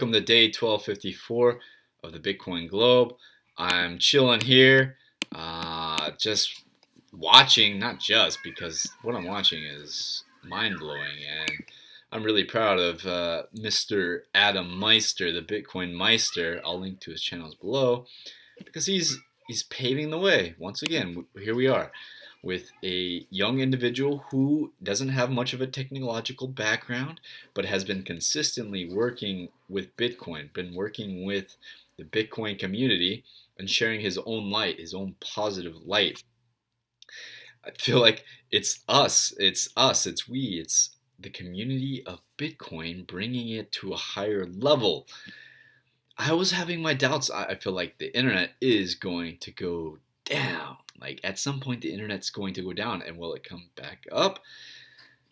Welcome to day 1254 of the Bitcoin Globe. I'm chilling here, just watching, not just because what I'm watching is mind blowing, and I'm really proud of Mr. Adam Meister, the Bitcoin Meister. I'll link to his channels below because he's paving the way. Once again, here we are with a young individual who doesn't have much of a technological background, but has been consistently working with Bitcoin, been working with the Bitcoin community, and sharing his own light, his own positive light. I feel like it's we, it's the community of Bitcoin bringing it to a higher level. I was having my doubts. I feel like the internet is going to go down. Like at some point, the internet's going to go down, and will it come back up?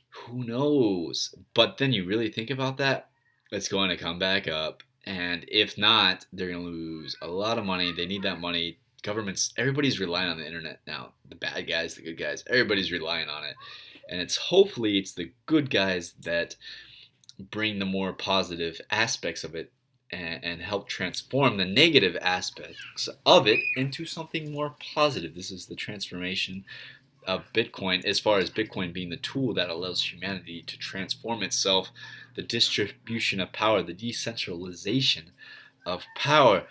Who knows? But then you really think about that, it's going to come back up. And if not, they're going to lose a lot of money. They need that money. Governments, everybody's relying on the internet now. The bad guys, the good guys, everybody's relying on it. And hopefully it's the good guys that bring the more positive aspects of it and help transform the negative aspects of it into something more positive. This is the transformation of Bitcoin, as far as Bitcoin being the tool that allows humanity to transform itself, the distribution of power, the decentralization of power.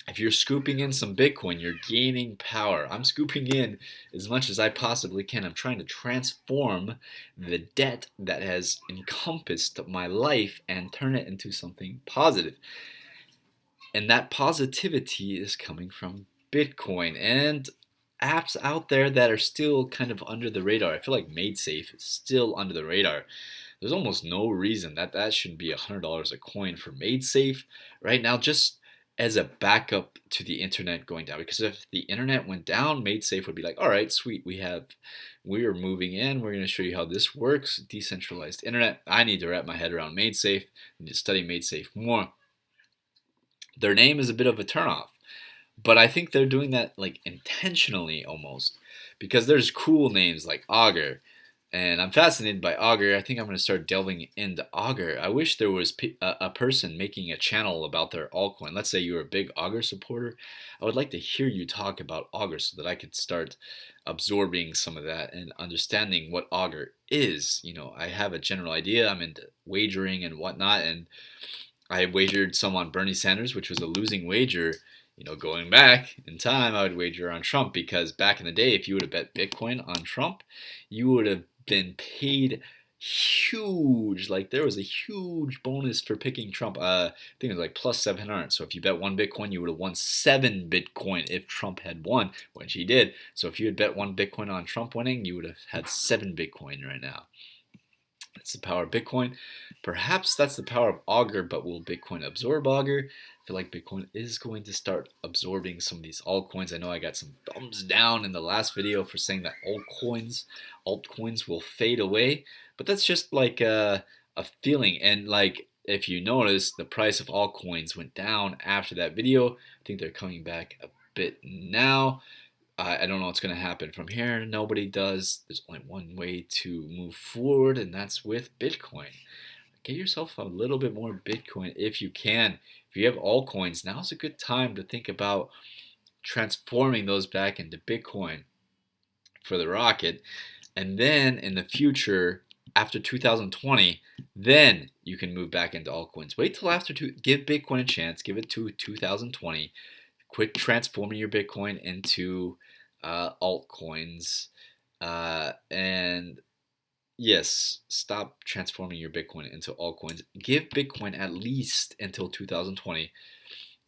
If you're scooping in some Bitcoin, you're gaining power. I'm scooping in as much as I possibly can. I'm trying to transform the debt that has encompassed my life and turn it into something positive. And that positivity is coming from Bitcoin and apps out there that are still kind of under the radar. I feel like MadeSafe is still under the radar. There's almost no reason that should be $100 a coin for MadeSafe right now, just as a backup to the internet going down. Because if the internet went down, MadeSafe would be like, all right, sweet, we're moving in. We're going to show you how this works. Decentralized internet. I need to wrap my head around MadeSafe. I need to study MadeSafe more. Their name is a bit of a turnoff. But I think they're doing that like intentionally almost, because there's cool names like Augur, and I'm fascinated by Augur. I think I'm going to start delving into Augur. I wish there was a person making a channel about their altcoin. Let's say you're a big Augur supporter. I would like to hear you talk about Augur so that I could start absorbing some of that and understanding what Augur is. I have a general idea. I'm into wagering and whatnot, and I wagered some on Bernie Sanders, which was a losing wager. Going back in time, I would wager on Trump, because back in the day, if you would have bet Bitcoin on Trump, you would have been paid huge. Like there was a huge bonus for picking Trump. I think it was like plus 700. So if you bet one Bitcoin, you would have won 7 Bitcoin if Trump had won, which he did. So if you had bet one Bitcoin on Trump winning, you would have had 7 Bitcoin right now. That's the power of Bitcoin. Perhaps that's the power of Augur, but will Bitcoin absorb Augur? I feel like Bitcoin is going to start absorbing some of these altcoins. I know I got some thumbs down in the last video for saying that altcoins will fade away, but that's just like a feeling. And like if you notice, the price of altcoins went down after that video. I think they're coming back a bit now. I don't know what's going to happen from here. Nobody does. There's only one way to move forward, and that's with Bitcoin. Get yourself a little bit more Bitcoin if you can. If you have altcoins, now's a good time to think about transforming those back into Bitcoin for the rocket. And then in the future, after 2020, then you can move back into altcoins. Wait till after give Bitcoin a chance. Give it to 2020. Quit transforming your Bitcoin into altcoins, and yes, stop transforming your Bitcoin into altcoins. Give Bitcoin at least until 2020,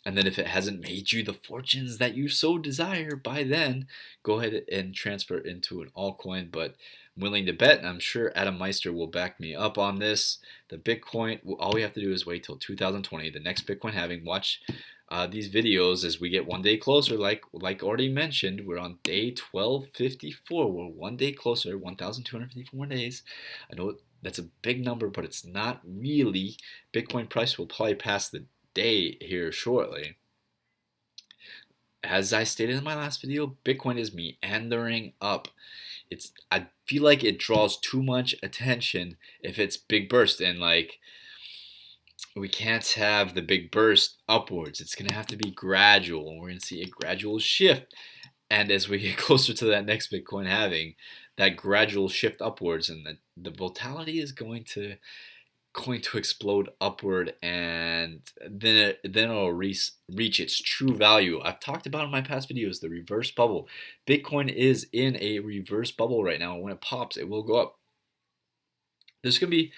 and then if it hasn't made you the fortunes that you so desire by then, go ahead and transfer it into an altcoin. But I'm willing to bet, and I'm sure Adam Meister will back me up on this. The Bitcoin, all we have to do is wait till 2020, the next Bitcoin halving. Watch these videos as we get one day closer. Like already mentioned, we're on day 1254. We're one day closer, 1,254 days. I know that's a big number, but it's not really. Bitcoin price will probably pass the day here shortly. As I stated in my last video, Bitcoin is meandering up. I feel like it draws too much attention if it's big burst, and like we can't have the big burst upwards. It's going to have to be gradual. We're going to see a gradual shift. And as we get closer to that next Bitcoin halving, that gradual shift upwards and the volatility is going to explode upward, and then it'll reach its true value. I've talked about in my past videos the reverse bubble. Bitcoin is in a reverse bubble right now. When it pops, it will go up. There's going to be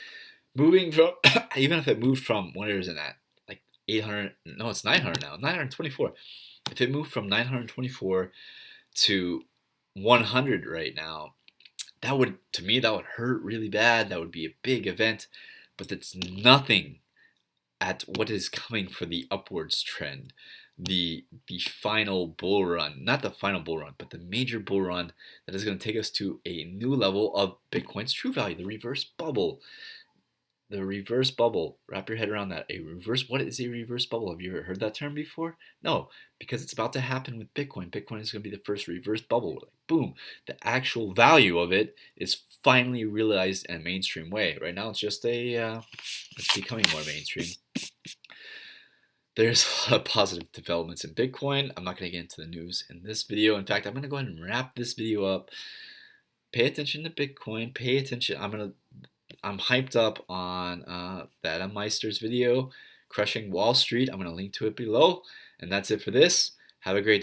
moving from even if it moved from, what is it at, like 800, no, it's 900 now, 924. If it moved from 924 to 100 right now, that would, to me, that would hurt really bad. That would be a big event, but that's nothing at what is coming for the upwards trend, the final bull run, not the final bull run, but the major bull run that is going to take us to a new level of Bitcoin's true value, the reverse bubble. The reverse bubble. Wrap your head around that. What is a reverse bubble? Have you ever heard that term before? No, because it's about to happen with Bitcoin. Bitcoin is going to be the first reverse bubble. Like, boom, the actual value of it is finally realized in a mainstream way. Right now, it's just it's becoming more mainstream. There's a lot of positive developments in Bitcoin. I'm not going to get into the news in this video. In fact, I'm going to go ahead and wrap this video up. Pay attention to Bitcoin. Pay attention. I'm hyped up on Adam Meister's video, Crushing Wall Street. I'm going to link to it below. And that's it for this. Have a great day.